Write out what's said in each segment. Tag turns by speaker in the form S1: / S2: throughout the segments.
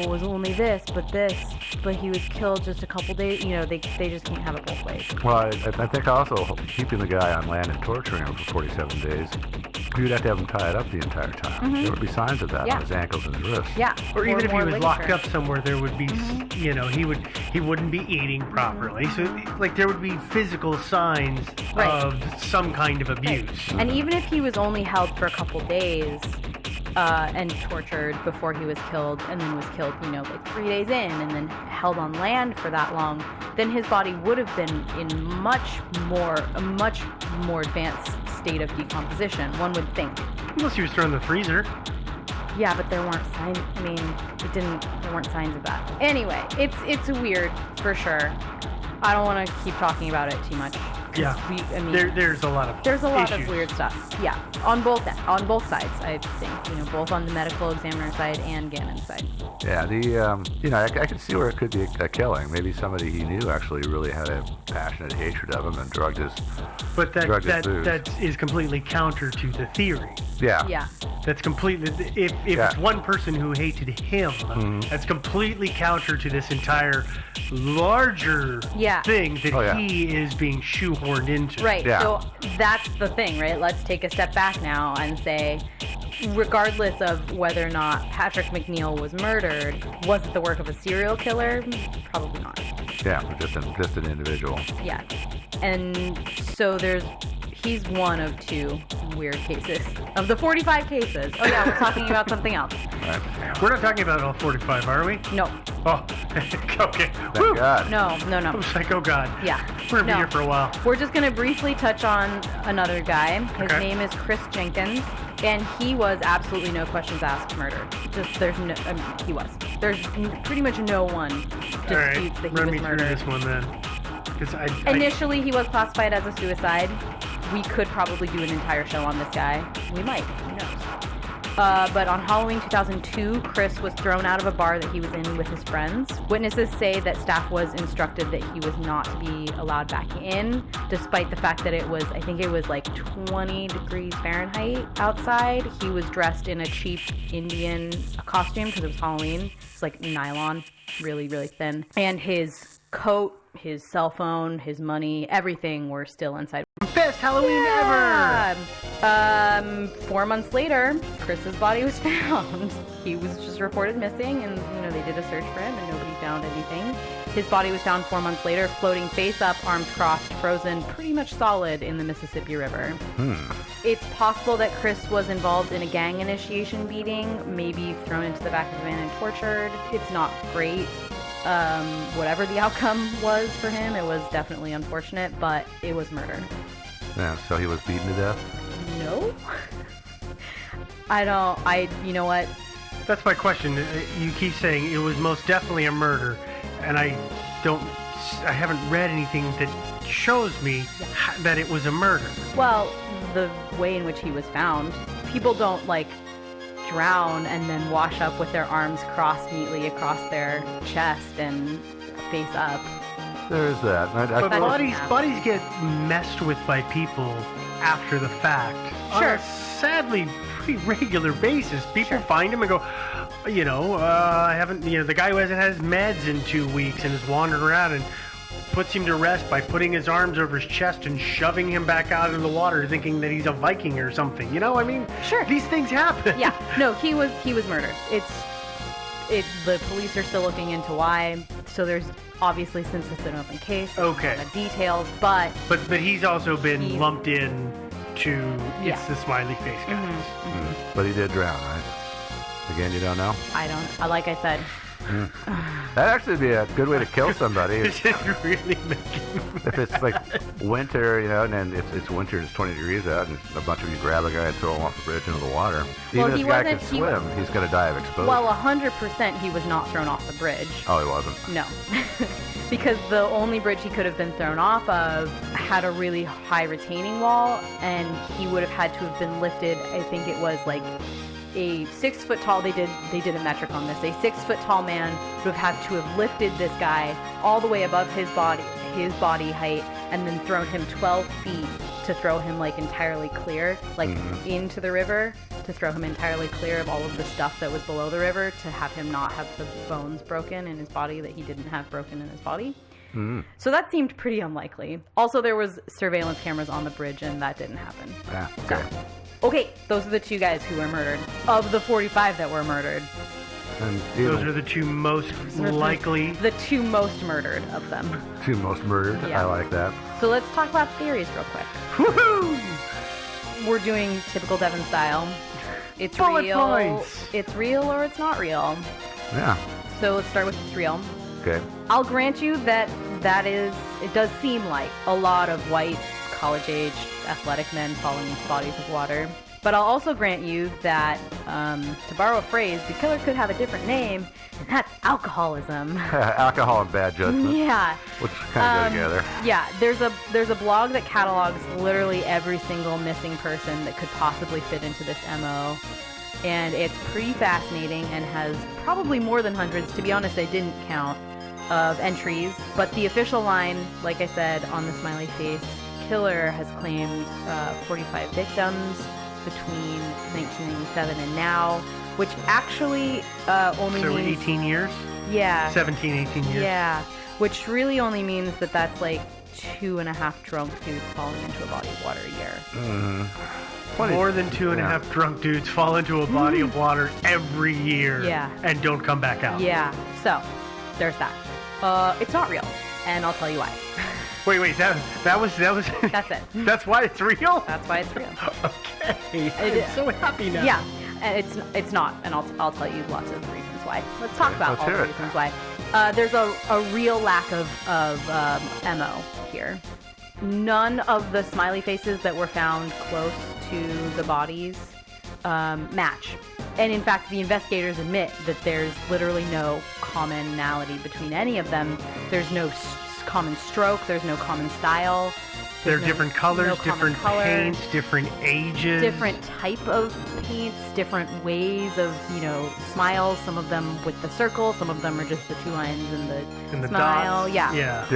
S1: it was only this, but he was killed just a couple days. They just can't have it both ways.
S2: Well, I think also keeping the guy on land and torturing him for 47 days, you'd have to have him tied up the entire time.
S1: Mm-hmm.
S2: There would be signs of that on his ankles and his wrists.
S1: Yeah.
S3: Or even if he was
S1: ligature.
S3: locked up somewhere, there would be, he wouldn't be eating properly. So, like, there would be physical signs of some kind of abuse.
S1: Right. And even if he was only held for a couple days and tortured before he was killed, and then was killed, like 3 days in, and then held on land for that long, then his body would have been in a much more advanced state of decomposition, one would think.
S3: Unless he was thrown in the freezer.
S1: Yeah, but there weren't signs. I mean, there weren't signs of that. Anyway, it's weird for sure. I don't want to keep talking about it too much.
S3: Yeah, there's a lot of
S1: of weird stuff. Yeah, on both sides, I think. Both on the medical examiner side and Gannon's side.
S2: Yeah, I can see where it could be a killing. Maybe somebody he knew actually really had a passionate hatred of him and drugged his.
S3: But that is completely counter to the theory.
S2: Yeah.
S1: Yeah.
S3: That's completely. If it's one person who hated him, that's completely counter to this entire larger thing that he is being shoehorned into.
S1: Right.
S2: Yeah.
S1: So that's the thing, right? Let's take a step back now and say, regardless of whether or not Patrick McNeil was murdered, was it the work of a serial killer? Probably not.
S2: Yeah, just an individual.
S1: Yeah. And so he's one of two weird cases. Of the 45 cases. Oh yeah, we're talking about something else.
S2: Right.
S3: We're not talking about all 45, are we?
S1: No.
S3: Oh, okay.
S2: Thank God.
S1: No.
S3: I was like, oh God.
S1: Yeah.
S3: We're going to be here for a while.
S1: We're just going to briefly touch on another guy. His name is Chris Jenkins, and he was absolutely no questions asked murdered. He was. There's pretty much no one disputes that he was murdered.
S3: Run me through this one then.
S1: Initially, he was classified as a suicide. We could probably do an entire show on this guy. We might. Who knows? But on Halloween 2002, Chris was thrown out of a bar that he was in with his friends. Witnesses say that staff was instructed that he was not to be allowed back in, despite the fact that it was like 20 degrees Fahrenheit outside. He was dressed in a cheap Indian costume because it was Halloween. It's like nylon, really, really thin. And his coat, his cell phone, his money, everything were still inside.
S3: Best Halloween ever!
S1: 4 months later, Chris's body was found. He was just reported missing, and they did a search for him, and nobody found anything. His body was found 4 months later, floating face up, arms crossed, frozen, pretty much solid in the Mississippi River. It's possible that Chris was involved in a gang initiation beating, maybe thrown into the back of a van and tortured. It's not great. Whatever the outcome was for him, it was definitely unfortunate, but it was murder.
S2: Yeah, so he was beaten to death?
S1: No. You know what?
S3: That's my question. You keep saying it was most definitely a murder, and I haven't read anything that shows me that it was a murder.
S1: Well, the way in which he was found, people don't drown and then wash up with their arms crossed neatly across their chest and face up.
S2: There is that.
S3: But bodies get messed with by people after the fact.
S1: Sure.
S3: On a sadly pretty regular basis. People find him and go, I haven't, the guy who hasn't had his meds in 2 weeks and is wandering around and puts him to rest by putting his arms over his chest and shoving him back out into the water thinking that he's a Viking or something.
S1: Sure.
S3: These things happen.
S1: Yeah. No, he was murdered. The police are still looking into why. So there's obviously, since it's an open case, there's a lot of details, but
S3: he's also been lumped in to it's the smiley face guys.
S2: But he did drown, right? Again, you don't know?
S1: I don't. Like I said.
S2: That'd actually be a good way to kill somebody.
S3: This is really making me
S2: if it's like winter, and then it's winter, it's 20 degrees out, and a bunch of you grab a guy and throw him off the bridge into the water. Even if the guy can swim, he's going to die of exposure.
S1: Well, 100% he was not thrown off the bridge.
S2: Oh, he wasn't?
S1: No. Because the only bridge he could have been thrown off of had a really high retaining wall, and he would have had to have been lifted, I think it was like a 6 foot tall, they did a metric on this, a 6 foot tall man would have had to have lifted this guy all the way above his body height, and then thrown him 12 feet to throw him entirely clear, into the river to throw him entirely clear of all of the stuff that was below the river, to have him not have the bones broken in his body that he didn't have broken in his body. So that seemed pretty unlikely. Also, there was surveillance cameras on the bridge, and that didn't happen.
S2: Yeah, okay.
S1: Okay, those are the 2 guys who were murdered. Of the 45 that were murdered.
S2: And
S3: Those are the 2 most likely.
S1: The 2 most murdered of them.
S2: 2 most murdered.
S1: Yeah.
S2: I like that.
S1: So let's talk about theories real quick.
S3: Woohoo!
S1: We're doing typical Devin style. It's
S3: Bullet
S1: real.
S3: points.
S1: It's real or it's not real.
S2: Yeah.
S1: So let's start with it's real.
S2: Okay.
S1: I'll grant you that it does seem like a lot of white, college-aged, athletic men falling into bodies of water. But I'll also grant you that, to borrow a phrase, the killer could have a different name, and that's alcoholism.
S2: Alcohol and bad judgment.
S1: Yeah.
S2: Which kind of go together.
S1: Yeah, there's a blog that catalogs literally every single missing person that could possibly fit into this MO. And it's pretty fascinating and has probably more than hundreds. To be honest, I didn't count, of entries. But the official line, like I said, on the smiley face, killer has claimed 45 victims between 1997 and now, which actually only
S3: So
S1: means...
S3: 18 years?
S1: Yeah.
S3: 17, 18 years?
S1: Yeah, which really only means that that's like 2.5 drunk dudes falling into a body of water a year.
S2: Mm-hmm.
S3: More than 2.5 drunk dudes fall into a body of water every year.
S1: Yeah.
S3: And don't come back out.
S1: Yeah, so there's that. It's not real, and I'll tell you why.
S3: Wait, that was.
S1: That's it.
S3: That's why it's real?
S1: That's why it's real.
S3: Okay. I'm so happy now.
S1: Yeah, and it's not, and I'll tell you lots of reasons why. Let's talk about
S2: let's
S1: all the
S2: hear it.
S1: reasons why. There's a real lack of MO here. None of the smiley faces that were found close to the bodies match. And in fact, the investigators admit that there's literally no commonality between any of them. There's no common stroke, there's no common style.
S3: There are different colors,
S1: no common
S3: different
S1: color,
S3: paints, different ages.
S1: different type of paints, different ways of, smiles. Some of them with the circle, some of them are just the 2 lines and the smile.
S3: dots.
S1: Yeah.
S3: Yeah.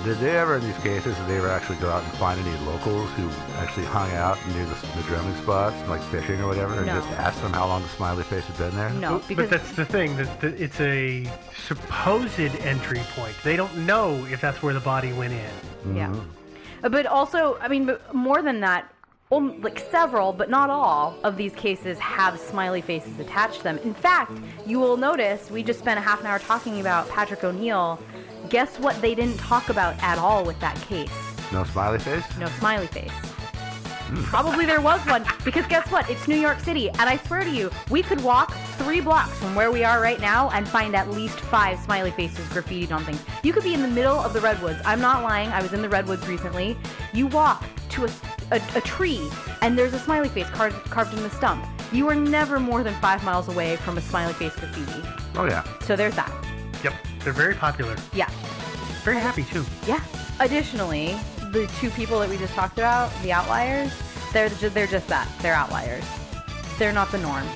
S2: Did they ever, in these cases, did they ever actually go out and find any locals who actually hung out near the drilling spots, like fishing or whatever, and
S1: No.
S2: just ask them how long the smiley face had been there?
S1: No, because
S3: But that's the thing. That it's a supposed entry point. They don't know if that's where the body went in.
S1: yeah. But also, I mean, but more than that, like several, but not all, of these cases have smiley faces attached to them. In fact, you will notice we just spent a half an hour talking about Patrick O'Neill. Guess what they didn't talk about at all with that case?
S2: No smiley face?
S1: No smiley face. Probably there was one, because guess what? It's New York City, and I swear to you, we could walk 3 blocks from where we are right now and find at least 5 smiley faces graffitied on things. You could be in the middle of the redwoods. I'm not lying. I was in the redwoods recently. You walk to a tree, and there's a smiley face carved in the stump. You are never more than 5 miles away from a smiley face graffiti.
S2: Oh, yeah.
S1: So there's that.
S3: Yep. They're very popular.
S1: Yeah.
S3: Very happy, too.
S1: Yeah. Additionally, the 2 people that we just talked about, the outliers, they're just that. They're outliers. They're not the norm.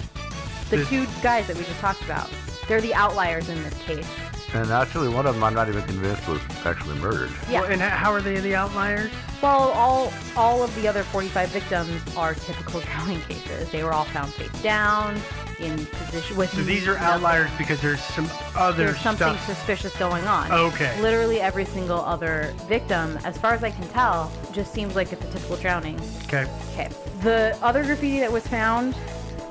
S1: The 2 guys that we just talked about, they're the outliers in this case.
S2: And actually, one of them I'm not even convinced was actually murdered.
S1: Yeah.
S3: Well, and how are they the outliers?
S1: Well, all of the other 45 victims are typical drowning cases. They were all found face down, in position with...
S3: So these are outliers because there's some other
S1: There's something
S3: stuff.
S1: suspicious going on.
S3: Okay.
S1: Literally every single other victim, as far as I can tell, just seems like it's a typical drowning.
S3: Okay.
S1: Okay. The other graffiti that was found,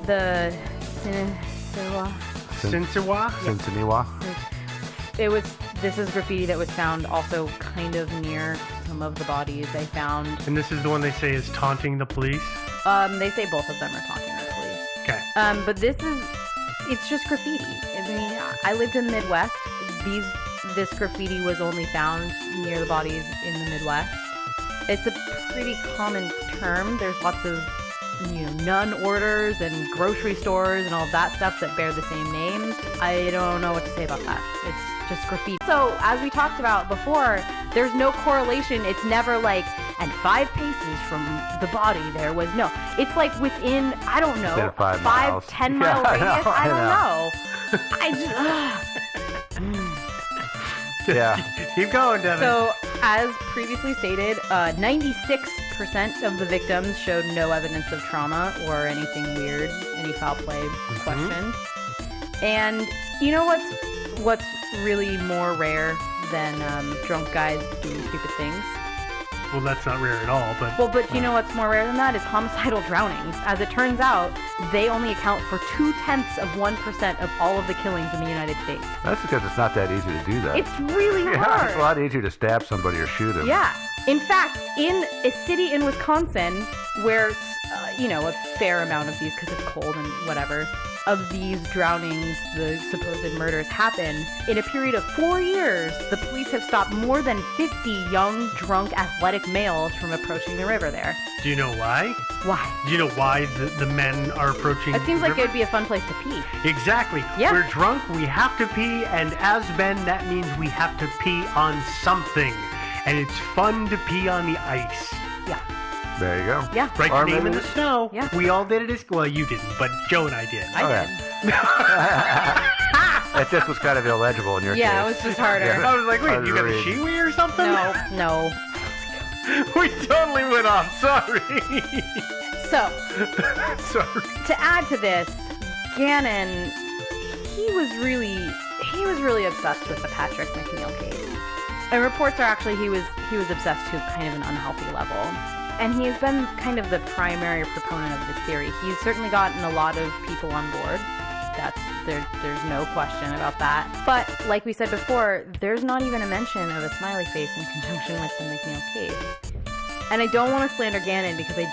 S1: the
S3: Sinsawa?
S2: Cincinnati.
S1: this is graffiti that was found also kind of near some of the bodies they found.
S3: And this is the one they say is taunting the police?
S1: They say both of them are taunting the police.
S3: Okay.
S1: But it's just graffiti. I mean, I lived in the Midwest. This graffiti was only found near the bodies in the Midwest. It's a pretty common term. There's lots of, nun orders and grocery stores and all that stuff that bear the same names. I don't know what to say about that. It's just graffiti. So, as we talked about before, there's no correlation. It's never like, and 5 paces from the body there was no. It's like within, I don't know,
S2: 5 miles.
S1: 10 mile
S2: Yeah,
S1: radius. I don't know.
S2: Yeah.
S3: Keep going, Devin.
S1: So, as previously stated, 96% of the victims showed no evidence of trauma or anything weird, any foul play questioned. And you know what's really more rare than drunk guys doing stupid things?
S3: Well, that's not rare at all, but...
S1: Well, but you know what's more rare than that is homicidal drownings. As it turns out, they only account for 0.2% of all of the killings in the United States.
S2: That's because it's not that easy to do that.
S1: It's really hard.
S2: It's a lot easier to stab somebody or shoot them.
S1: Yeah. In fact, in a city in Wisconsin where, a fair amount of these, because it's cold and whatever, of these drownings, the supposed murders happen, in a period of 4 years, the police have stopped more than 50 young, drunk, athletic males from approaching the river there.
S3: Do you know why?
S1: Why?
S3: Do you know why the men are approaching
S1: It seems
S3: the
S1: like
S3: river?
S1: it would be a fun place to pee.
S3: Exactly.
S1: Yeah.
S3: We're drunk, we have to pee, and as men, that means we have to pee on something. And it's fun to pee on the ice.
S1: Yeah.
S2: There you go.
S1: Yeah.
S3: Write
S2: Or
S3: your name in
S2: maybe-
S3: the snow.
S1: Yeah.
S3: We all did it. Well, you didn't, but Joe and I did.
S1: I did.
S2: It just was kind of illegible in your
S1: Yeah, it
S2: case.
S1: was just harder.
S2: Yeah.
S3: I was like, wait,
S2: Hard
S3: you
S2: to
S3: got a
S2: read.
S3: shiwi or something?
S1: No.
S3: We totally went off. Sorry.
S1: So,
S3: Sorry.
S1: to add to this, Gannon, he was really obsessed with the Patrick McNeil case. And reports are actually he was obsessed to kind of an unhealthy level. And he has been kind of the primary proponent of this theory. He's certainly gotten a lot of people on board. There's no question about that. But like we said before, there's not even a mention of a smiley face in conjunction with the McNeil case. And I don't want to slander Gannon because I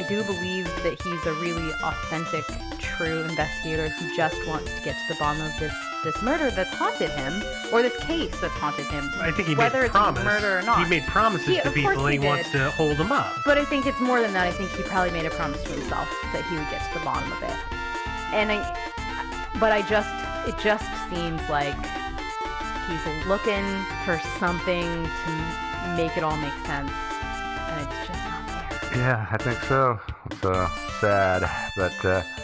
S1: do believe that he's a really authentic, true investigator who just wants to get to the bottom of this murder that's haunted him, or this case that's haunted him.
S3: I think he
S1: whether
S3: made
S1: it's
S3: promise.
S1: a murder or not.
S3: He made promises to
S1: Of
S3: people
S1: course
S3: and he
S1: did.
S3: wants to hold them up.
S1: But I think it's more than that. I think he probably made a promise to himself that he would get to the bottom of it. It just seems like he's looking for something to make it all make sense, and it's just not there.
S2: Yeah, I think so. It's sad, but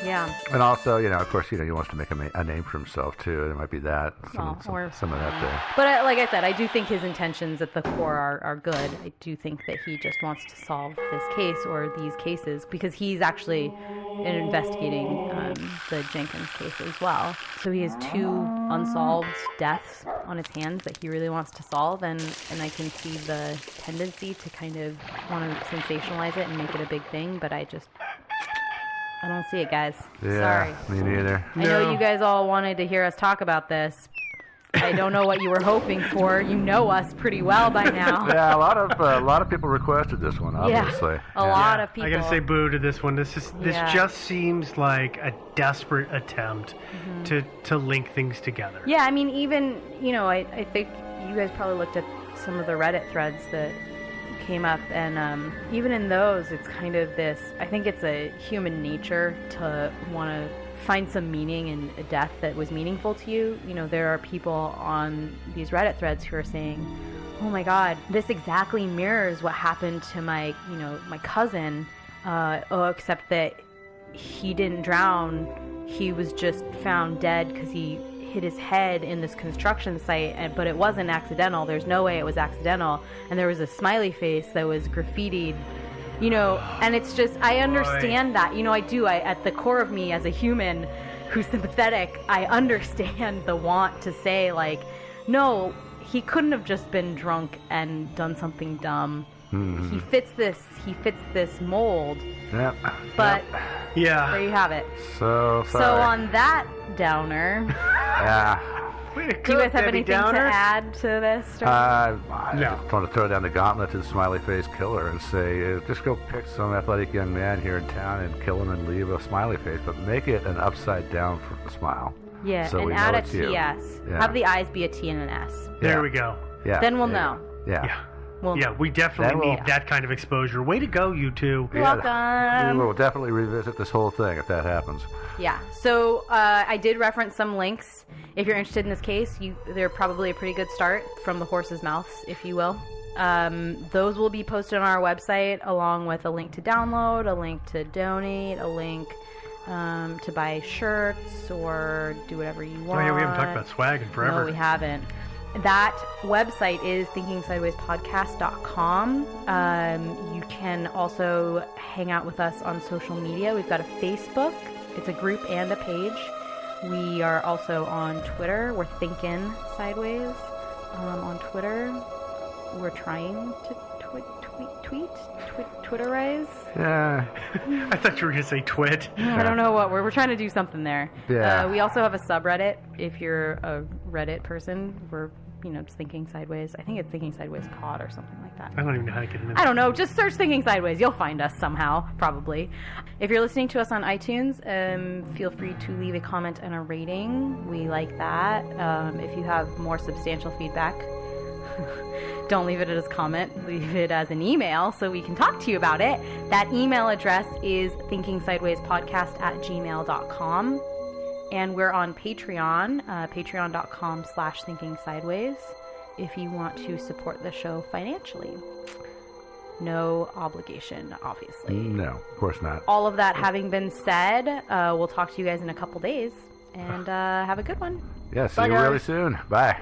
S1: Yeah.
S2: and also, of course, he wants to make a name for himself too. There might be that some of that there.
S1: But like I said, I do think his intentions at the core are good. I do think that he just wants to solve this case or these cases because he's actually investigating the Jenkins case as well. So he has 2 unsolved deaths on his hands that he really wants to solve, and I can see the tendency to kind of want to sensationalize it and make it a big thing, but I don't see it, guys.
S2: Yeah,
S1: Sorry.
S2: me neither.
S1: I know you guys all wanted to hear us talk about this. I don't know what you were hoping for. You know us pretty well by now.
S2: Yeah, a lot of people requested this one, obviously.
S1: Yeah, a lot of people.
S3: I gotta say boo to this one. This
S1: Yeah.
S3: just seems like a desperate attempt to link things together.
S1: Yeah, I mean, even, I think you guys probably looked at some of the Reddit threads that came up, and even in those, it's kind of this, I think it's a human nature to want to find some meaning in a death that was meaningful to you. There are people on these Reddit threads who are saying, oh my God, this exactly mirrors what happened to my cousin, except that he didn't drown. He was just found dead because he hit his head in this construction site, but it wasn't accidental. There's no way it was accidental. And there was a smiley face that was graffitied, and it's just, I understand that. I do. At the core of me as a human who's sympathetic, I understand the want to say, like, no, he couldn't have just been drunk and done something dumb. Mm-hmm. He fits this mold.
S2: Yep.
S1: But
S3: Yeah.
S1: there you have it.
S2: So
S1: So on that downer,
S2: yeah.
S3: Way to
S1: do
S3: go,
S1: you guys have
S3: Debbie
S1: anything
S3: Downer.
S1: to add to this?
S2: I
S3: No.
S2: just want to throw down the gauntlet to the smiley face killer and say, just go pick some athletic young man here in town and kill him and leave a smiley face, but make it an upside down smile.
S1: Yeah,
S2: So
S1: and
S2: we
S1: add
S2: know
S1: a
S2: it's you.
S1: TS.
S2: Yeah.
S1: Have the eyes be a T and an S.
S3: There
S2: Yeah.
S3: we go.
S2: Yeah.
S1: Then we'll
S2: yeah.
S1: know.
S2: Yeah.
S3: Yeah.
S1: We'll
S3: Yeah,
S1: know.
S3: we definitely
S2: That will-
S3: need that kind of exposure. Way to go, you two.
S1: You're
S2: Yeah.
S1: welcome.
S2: We will definitely revisit this whole thing if that happens.
S1: Yeah. So I did reference some links. If you're interested in this case, they're probably a pretty good start from the horse's mouths, if you will. Those will be posted on our website along with a link to download, a link to donate, a link to buy shirts or do whatever you want.
S3: Oh yeah, we haven't talked about swag in forever.
S1: No, we haven't. That website is thinkingsidewayspodcast.com. You can also hang out with us on social media. We've got a Facebook. It's a group and a page. We are also on Twitter. We're Thinking Sideways on Twitter. We're trying to Twitterize.
S2: Yeah.
S3: I thought you were going to say twit.
S1: I don't know what we're trying to do something there.
S2: Yeah.
S1: We also have a subreddit. If you're a Reddit person, we're it's Thinking Sideways. I think it's Thinking Sideways Pod or something like that.
S3: I don't even know how to get into
S1: I don't know. Just search Thinking Sideways. You'll find us somehow, probably. If you're listening to us on iTunes, feel free to leave a comment and a rating. We like that. If you have more substantial feedback, don't leave it as a comment. Leave it as an email so we can talk to you about it. That email address is thinkingsidewayspodcast@gmail.com. And we're on Patreon, patreon.com/thinkingsideways, if you want to support the show financially. No obligation, obviously.
S2: No, of course not.
S1: All of that having been said, we'll talk to you guys in a couple days. And have a good one.
S2: Yeah, see
S3: Bye,
S2: you
S3: guys.
S2: really soon. Bye.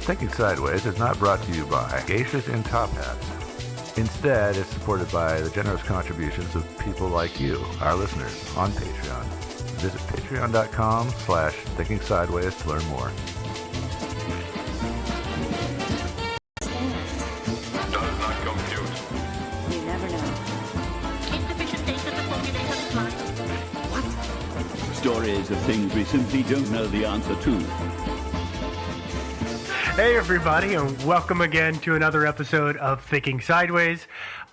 S2: Thinking Sideways is not brought to you by Geishas in Top Hats. Instead, it's supported by the generous contributions of people like you, our listeners, on Patreon. Visit patreon.com/thinkingsideways to learn more.
S4: Does not compute.
S1: You never know.
S5: Insufficient data to formulate a reply.
S6: Stories of things we simply don't know the answer to.
S3: Hey everybody, and welcome again to another episode of Thinking Sideways.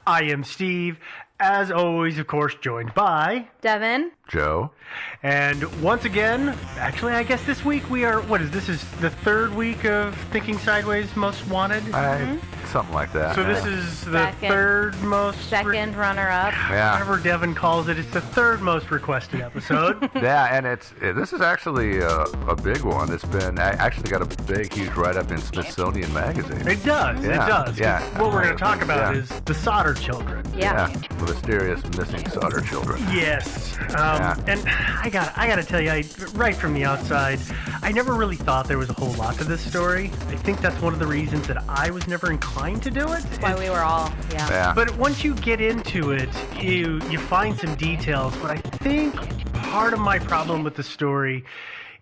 S3: I am Steve, as always, of course, joined by...
S1: Devin?
S2: Joe?
S3: And once again, actually, I guess this week we are... This is the third week of Thinking Sideways Most Wanted?
S2: Something like that.
S3: So this is the
S1: Second.
S3: third most...
S1: Second runner-up.
S2: Yeah.
S3: Whatever Devin calls it, it's the third most requested episode.
S2: Yeah, and this is actually a big one. It's been actually got a big, huge write-up in Smithsonian Magazine.
S3: It does,
S2: Yeah,
S3: it does.
S2: yeah.
S3: What we're going to talk about
S2: Yeah.
S3: is the Solder Children.
S1: Yeah.
S2: The mysterious missing Solder children.
S3: Yes,
S2: Yeah.
S3: and I gotta tell you, right from the outside, I never really thought there was a whole lot to this story. I think that's one of the reasons that I was never inclined to do it.
S1: That's why we were all,
S2: Yeah.
S3: But once you get into it, you find some details. But I think part of my problem with the story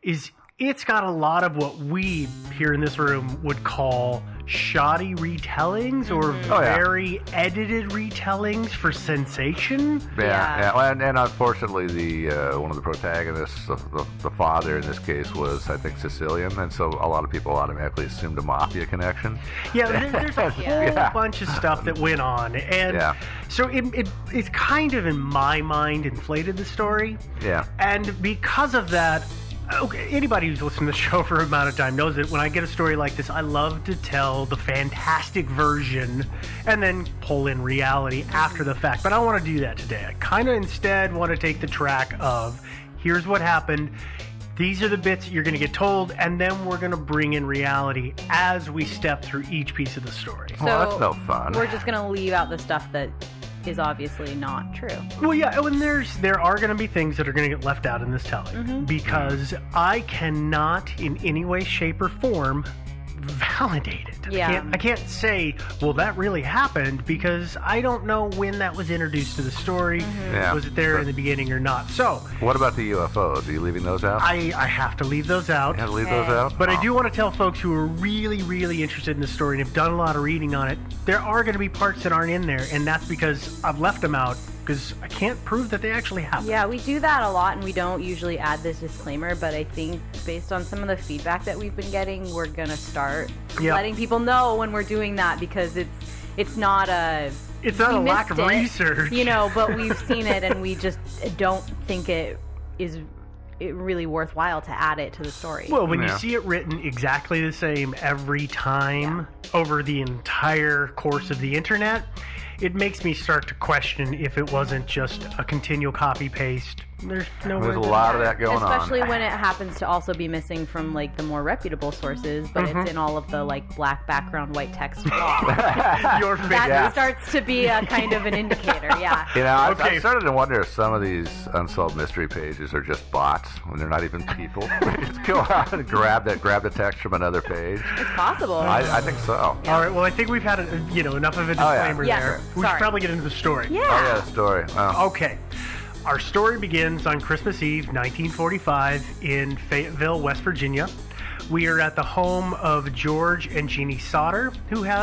S3: is it's got a lot of what we here in this room would call shoddy retellings or
S2: Oh, yeah.
S3: very edited retellings for sensation.
S2: Yeah. Well, and unfortunately, the one of the protagonists, the father in this case, was I think Sicilian, and so a lot of people automatically assumed a mafia connection.
S3: Yeah, there's a whole
S2: Yeah.
S3: bunch of stuff that went on, and
S2: Yeah.
S3: so it's kind of in my mind inflated the story,
S2: Yeah.
S3: and because of that. Okay, anybody who's listened to the show for a amount of time knows that when I get a story like this, I love to tell the fantastic version and then pull in reality after the fact. But I don't want to do that today. I kind of instead want to take the track of here's what happened. These are the bits that you're going to get told, and then we're going to bring in reality as we step through each piece of the story.
S2: Well, that's no fun.
S1: We're just going to leave out the stuff that is obviously not true.
S3: Well, yeah, and there are going to be things that are going to get left out in this telling because I cannot in any way, shape, or form validate it.
S1: Yeah.
S3: I can't say, well, that really happened because I don't know when that was introduced to the story.
S2: Yeah.
S3: Was it there in the beginning or not? So
S2: What about the UFOs? Are you leaving those out?
S3: I have to leave those out.
S2: You have to leave those out?
S3: But
S2: Oh.
S3: I do want to tell folks who are really, really interested in the story and have done a lot of reading on it, there are going to be parts that aren't in there, and that's because I've left them out because I can't prove that they actually happened.
S1: Yeah, we do that a lot, and we don't usually add this disclaimer, but I think based on some of the feedback that we've been getting, we're going to start
S3: Yep.
S1: letting people know when we're doing that because it's not a...
S3: It's not
S1: we
S3: a lack
S1: missed
S3: of
S1: it,
S3: research.
S1: You know, but we've seen it, and we just don't think it is really worthwhile to add it to the story.
S3: Well, when you
S2: Yeah.
S3: see it written exactly the same every time over the entire course of the internet, it makes me start to question if it wasn't just a continual copy-paste There's no
S2: There's a
S3: way to-
S2: lot of that going
S1: Especially
S2: on.
S1: when it happens to also be missing from like the more reputable sources, but it's in all of the like black background, white text blogs.
S3: Your face.
S1: That
S2: Yeah.
S1: starts to be a kind of an indicator, yeah.
S2: You know, I've
S3: Okay.
S2: started to wonder if some of these unsolved mystery pages are just bots when they're not even people. They just go out and grab the text from another page.
S1: It's possible.
S2: I think so.
S3: All right. Well, I think we've had enough of a
S2: Oh, yeah.
S3: disclaimer
S1: Yes,
S3: there. We
S1: sorry.
S3: should probably get into the story.
S1: yeah.
S2: Oh yeah, the story.
S3: Okay. Our story begins on Christmas Eve, 1945, in Fayetteville, West Virginia. We are at the home of George and Jeannie Sauter, who have